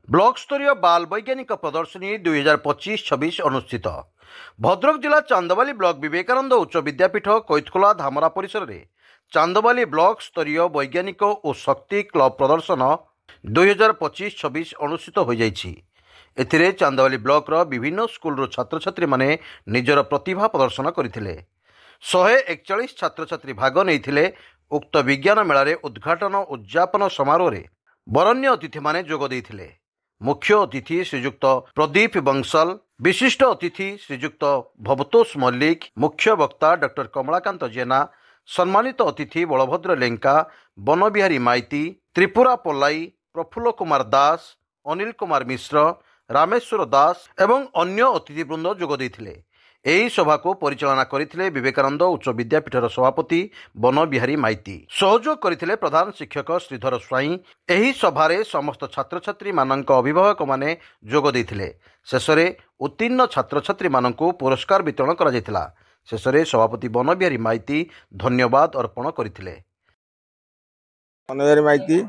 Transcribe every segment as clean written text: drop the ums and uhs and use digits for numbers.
Block स्तरीय बाल वैज्ञानिक प्रदर्शनी 2025-26 अनुष्ठित भद्रक जिला चांदवाली ब्लॉक विवेकानंद उच्च विद्यापीठ कैथखोला धामरा परिसर में चांदवाली ब्लॉक स्तरीय वैज्ञानिक और शक्ति क्लब प्रदर्शन 2025-26 अनुष्ठित हो जाइछि। एथिरे चांदवाली ब्लॉक रो विभिन्न स्कूल छात्र छात्री माने निजर प्रतिभा प्रदर्शन करथिले। 141 छात्र छात्री भाग नेइथिले। उक्त विज्ञान मेला उद्घाटन उद्यापन समारोह रे बरण्य अतिथि माने जोग देइथिले। मुख्य अतिथि श्रीजुक्त प्रदीप बंसल, विशिष्ट अतिथि श्रीजुक्त भवतोष मल्लिक, मुख्य वक्ता डॉक्टर कमलाकांत जेना, सम्मानित अतिथि बलभद्र लेंका, बनबिहारी माइती, त्रिपुरा पल्लाई, प्रफुल्ल कुमार दास, अनिल कुमार मिश्र, रामेश्वर दास एवं अन्य अतिथिवृंद जोग देइथिले। एही सभा को परिचालना करथिले विवेकानंद उच्च विद्यापीठर सभापति बनबिहारी माइती। सहयोग करथिले प्रधान शिक्षक श्रीधर स्वाई। एही सभारे समस्त छात्र छात्री मानक अभिभावक माने जोग देइथिले। शेषरे उत्तीर्ण छात्र छात्री मानकु पुरस्कार वितरण करा जायतिला। शेषरे सभापति बनबिहारी माइती धन्यवाद अर्पण करथिले। बनबिहारी माइती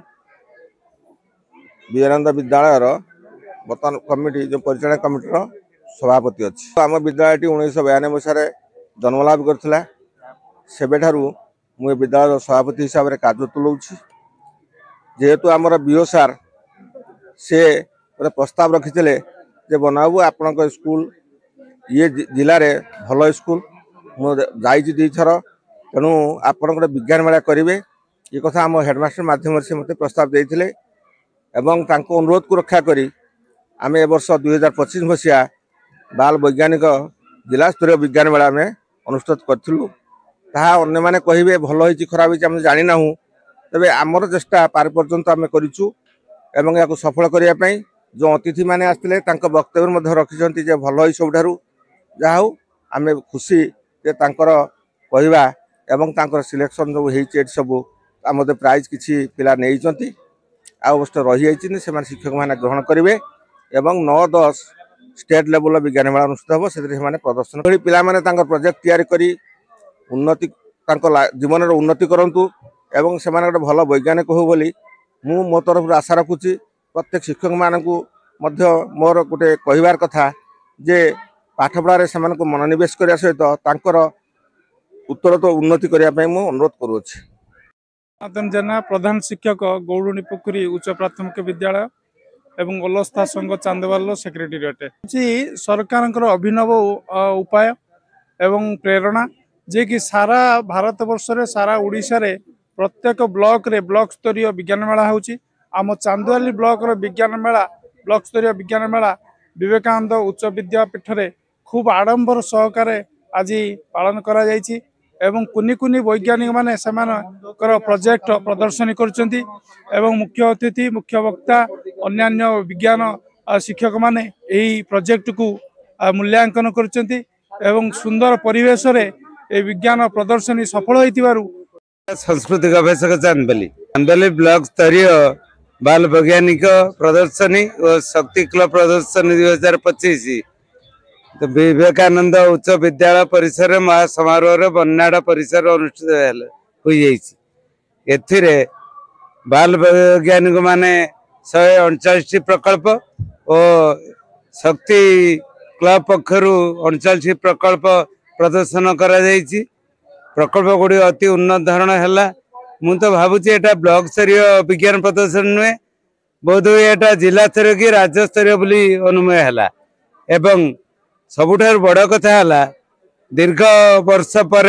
विवेकानंद विद्यालय बर्तमान कमिटी जो परिचालन कमिटी सभापति अच्छी। आम विद्यालय 1992 मसीह जन्मलाभ करथिला। सेबेठारु मु विद्यालय सभापति हिसाब से कार्य तुलाऊँगी। जेहेतु आमर बीओ सार से प्रस्ताव रखिते जे बनाबू आपण स्कूल ये जिले में भल स्कूल मुझे दी थर तेणु आपण विज्ञान मेला करेंगे ये कथा आम हेडमास्टर मध्यम से मत प्रस्ताव देते अनुरोध को रक्षा करी आम ए वर्ष 2025 मसीहा बाल वैज्ञानिक जिला स्तरीय विज्ञान मेला में अनुष्ठित करूँ। ताहा अन्य माने कहिबे भल होइछि खराब होइछि हम जानि नाहु, तबे आमर चेष्टा पार पर्यंत आम करिछु एवं याको सफल करिया पई जो अतिथि माने आस्थिले तांको वक्तव्य मध्य रखिसंती जे भल होई सबठारु जाहौ आमे खुशी जे तांकर कहिबा एवं तांकर सिलेक्शन जो हेइछि सब आमदे प्राइज किछि पिला नेइचंती आ अवस्था रहि आइछि से शिक्षक माने ग्रहण करिवे एवं 9-10 स्टेट लेवल विज्ञान मेला अनुष्ठित हम से प्रदर्शन कर पिला माने तांकर प्रोजेक्ट तैयारी करी उन्नति जीवन उन्नति करंतु एवं से भल वैज्ञानिक हो बोली मु मो तरफ आशा रखुची। प्रत्येक शिक्षक मानकु मध्य मोर गोटे कहिबार कथा जे पाठपढ़ारे से मनोनिवेश करने सहित तांकर उत्तर तो उन्नति करने मु अनुरोध करुछि। जेना प्रधान शिक्षक गौड़ुणी पोखरी उच्च प्राथमिक विद्यालय एवं अलस्था संघ चांदवाल सेक्रेटेरिएट सरकार अभिनव उपाय एवं प्रेरणा जे कि सारा भारत वर्ष रे सारा ओडिशा रे प्रत्येक ब्लॉक रे ब्लॉक स्तरीय विज्ञान मेला होची। आम चांदवाली ब्लॉक रो विज्ञान मेला ब्लॉक स्तरीय विज्ञान मेला विवेकानंद उच्च विद्यापीठ रे खूब आडंबर सहकारे आज पालन करा जायछि एवं कुनी कुनी वैज्ञानिक माने सेमानकर प्रोजेक्ट प्रदर्शनी करछंती एवं मुख्य अतिथि मुख्य वक्ता अन्यान्य विज्ञान शिक्षक माने एही प्रोजेक्ट को मूल्यांकन करछंती एवं सुंदर परिवेश रे ए विज्ञान प्रदर्शनी सफल होइतिबारु सांस्कृतिक गवेषक चांदवाली ब्लॉक स्तरीय बाल वैज्ञानिक प्रदर्शनी और शक्ति क्लब प्रदर्शनी 2025 तो विवेकानंद उच्च विद्यालय परिसर महासमारोह बन्नाड़ परिसर अनुष्ठित हो। बाल वैज्ञानिक माने 149 प्रकल्प और शक्ति क्लब पक्षर 39 प्रकल्प प्रदर्शन करा जायछि। प्रकल्प गुड़ी अति उन्नत धरण है। मु तो भावुची एटा ब्लॉक स्तरीय विज्ञान प्रदर्शन नुहे बोध एटा जिला स्तरीय कि राज्य स्तरीय बोली अनुमय है। एवं सबुठार बड़ कथा है दीर्घ वर्ष पर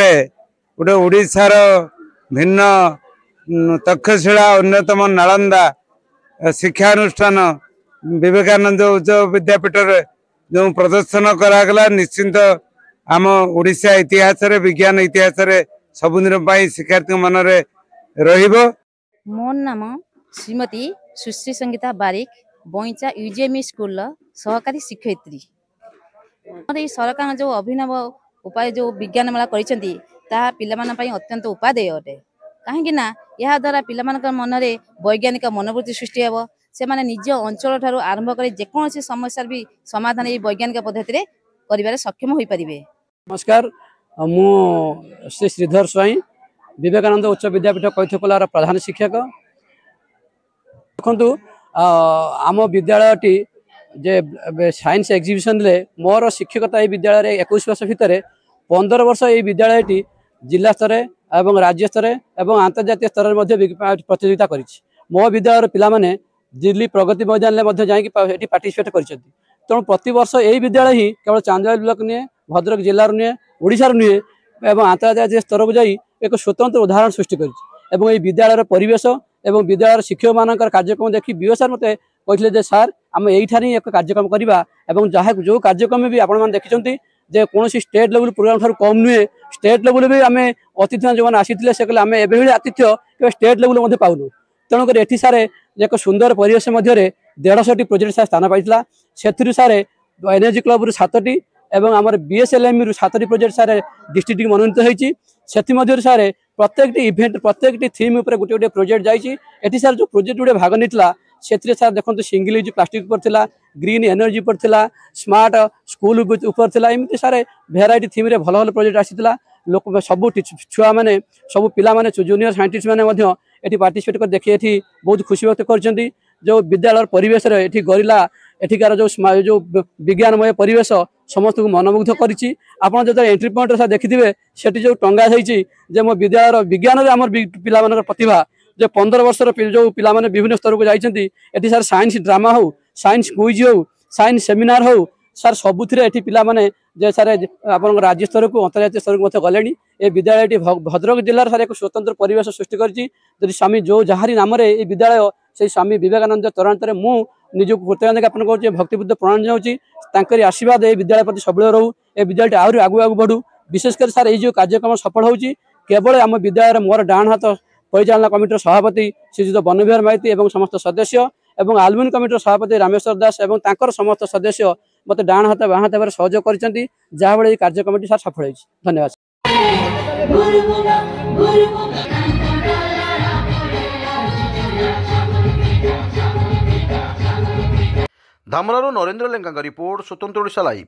गोटे ओडिशार भिन्न तक्षशिला अन्यतम नालंदा शिक्षानुष्ठान विवेकानंद उच्च विद्यापीठ जो प्रदर्शन करागला निश्चिंत आम ओडिशा इतिहास रे विज्ञान इतिहास रे सबुदिन शिक्षार्थी मन रे रहिबो। मोर नाम श्रीमती सुश्री संगीता बारिक बईचा यूजेएमई स्कूल सहकारी शिक्षयित्री। सरकार जो अभिनव उपाय जो विज्ञान मेला करिसेंती ताहा पिलामान पई अत्यंत उपादेय अटे। कहीं ना यह द्वारा पिलामान मन में वैज्ञानिक मनोवृत्ति सृष्टि हेब से माने निज अंचल ठारू आरंभ कर जेकोसी समस्या भी समाधान ये वैज्ञानिक पद्धति करिबारे सक्षम होई परिबे। नमस्कार, मु श्री श्रीधर स्वाई विवेकानंद उच्च विद्यापीठ कैथखोलार प्रधान शिक्षक। देखु आम विद्यालयटी जे साइंस एक्जिबिशन रे मोर शिक्षकता विद्यालय 21 वर्ष भितर 15 वर्ष ये विद्यालयटी जिला स्तर एवं राज्य स्तर एवं अंतर्जातीय स्तर में प्रतियोगिता कर मो विद्यालय पिला माने दिल्ली प्रगति मैदान में जाकि पार्टिसिपेट कर तेणु प्रति वर्ष यही विद्यालय ही केवल चांदवाली ब्लॉक नुहे भद्रक जिलार नुहे ओडिशार नुहे एवं अंतर्जातीय स्तर को जाई एक स्वतंत्र उदाहरण सृष्टि कर विद्यालय परिवेश एवं विद्यालय शिक्षक मान कार्यक्रम देखी बीओ सार मत कहते सार आम यही एक कार्यक्रम करवा जहाँ जो कार्यक्रम भी आपण देखते जे कौन स्टेट लेवल प्रोग्राम ठार कम नुहे स्टेट लेवल भी आम अतिथि जो आसी से कहले आम एभली आतिथ्य केवल स्टेट लेवल पाऊनु तेणुकर एटी सार एक सुंदर परिवेश मध्य 150 प्रोजेक्ट सार स्थान पाई से सार एनर्जी क्लब रु 7टी एवं आम बीएसएलएम रु 7टी प्रोजेक्ट सार डिस्ट्रिक्ट मनोनीत होती से सार प्रत्येक इवेंट प्रत्येक थीम गोटे गोटे प्रोजेक्ट जाइए सार जो प्रोजेक्ट गुड़े भाग नहीं से सार देखते सिंगल यूज प्लास्टिक पर थिला ग्रीन एनर्जी पर थिला स्मार्ट स्कूल ऊपर थिला एमती सारे भेराइटी थीम रे भल भल प्रोजेक्ट आसीला लोक सब छुआ मैंने सब पिला माने जूनियर साइंटिस्ट मैंने एटी पार्टिसिपेट कर देखिए एटी बहुत खुशी व्यक्त कर जो विद्यालय परिवेश एटी गरिला एठिकार जो विज्ञानमय परिवेश समस्त को मनमुग्ध करिछि आपण जो एंट्री पॉइंट सा देखिथिबे सेठी जो टंगा जाइछि जे मो विद्यालय विज्ञान रे हमर पिला मानकर प्रतिभा जो 15 वर्षर जो पिला माने विभिन्न स्तर को जाइछन्ती एठी सार साइंस ड्रामा हो साइंस क्विज हो साइंस सेमिनार हो सार सबुथिरे एठी पिला माने जे सारे आपन राज्य स्तर को अंतर्जातीय स्तर को मते गलेनी ए विद्यालयटी भद्रक जिल्लार सारे एक स्वतंत्र परिवेश सृष्टि करछि जदि स्वामी जो जहारी नाम रे ए विद्यालय से स्वामी विवेकानंद तरांतर मु निजक कृतज्ञता ज्ञापन करुचे भक्तिबुद्ध प्रणाम जाऊँगी तांकरी आशीर्वाद ए विद्यालय प्रति सबुले रहू ए विद्यालय आहरी आगु आगु बढ़ू विशेषकर सार ये कार्यक्रम सफल होउची केवल आम विद्यालय मोर डाण हाथ परिचालना कमिटर सभापति श्रीजुत बनविहार माइती और समस्त सदस्य और आलुमिन कमिटर सभापति रामेश्वर दास और तांकर समस्त सदस्य मत डाण हाथ बाँ हाथ सहयोग कर जहाँभଳି कार्यक्रम सार सफल होइछि धन्यवाद। धामरारू नरेंद्र लेंका रिपोर्ट स्वतंत्र ओडिशा लाइव।